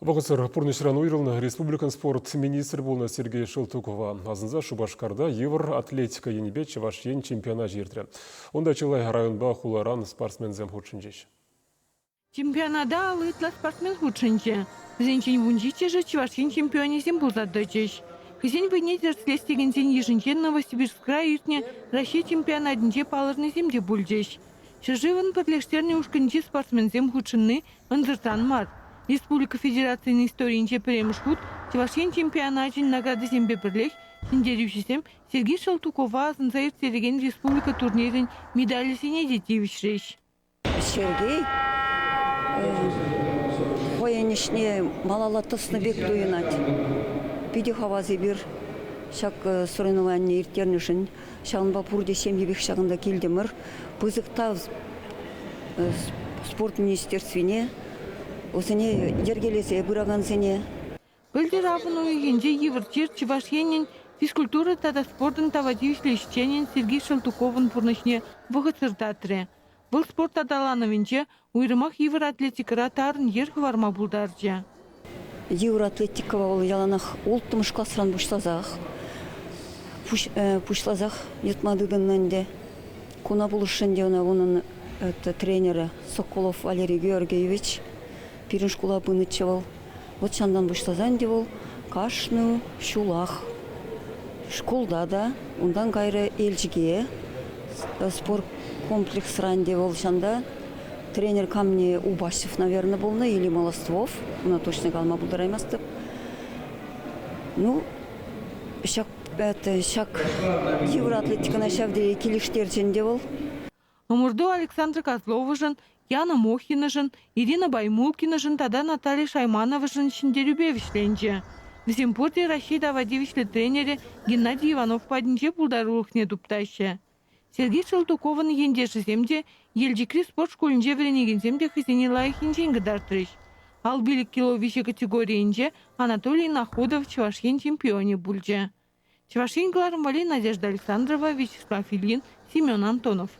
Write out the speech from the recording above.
Вағысыр Пурнышран уйрылны республикан спорт министр болна Сергей Шылтукова. Азынза Шубашкарда Евр атлетика енебет Чавашен чемпиона жертірі. Онда чылай районба хуларан спортсмензем худшынжеш. Чемпионада алытла спортсмен худшынжы. Зенчен вунжиче же Чавашен чемпионизм булзаддычыш. Хызен войне дерслестеген зен еженчен Новосибирск край ютне Россия чемпионатынче палырны земде бульжеш. Шыжывын подлештерне ушкынче спортсмензем худшынны ынзыртан мар. Республика Федерацияның историинче премшхут Чавашен чемпионатын награды зембе бірлек, сендерюшесем Сергей Шылтукова азынса ертелеген республика турнирин медалісіне детевішреш. Сергей хоянишне малалатысны бек дуйынат. Биде хавазы бір шак соревнование иртернішін шағынба пурде семье бек шағында келдімір. Бұзықта спорт министерствіне осыне ергелесе бұраған сене. Білдер авын ойығынже евірчер Чавашенен физкультура тада спортын тавадивішлешченен Сергей Шылтуковын пұрнышне вғыцырдатыры. Бұл спорт адаланывынче уйрымақ евір атлетикара тарын ер хварма бұлдаржа. Евір атлетикава ол яланақ олттымыш классыран бұшлазақ. Бұшлазақ етмадыдыннан куна бұлышын оның тренері Соколов Валерий Георгиевич. Пирин школа бынычевал. Вот шандан бұшлазан девол кашну шулах. Школда да, ондан гайры эльжіге спорт комплекс ран девол шанда. Тренер ко мне Убасев, наверное, был, или Молоствов. Она точно галма будараймастып. Ну, шак евроатлетика на шавде килиштерчен девол. Омурду Александр Козловыжын, Яна Мохинажын, Ирина Баймулкинажын, тада Наталья Шаймановыжын Шиндерюбевишленже. В Земпорте Россия давадивишлі тренері Геннадий Иванов падінже бұлдарулықне дуптайшы. Сергей Шылтуковын ендеші земде елжікри спорт школінже веренеген земде хызіне лайықынжен гыдартырыш. Ал билік киловише категорийінже Анатолий Находов Чавашен чемпионе бұлже. Чавашен Гларым Надежда Александрова, Вячеслав Ильин, Семен Антонов.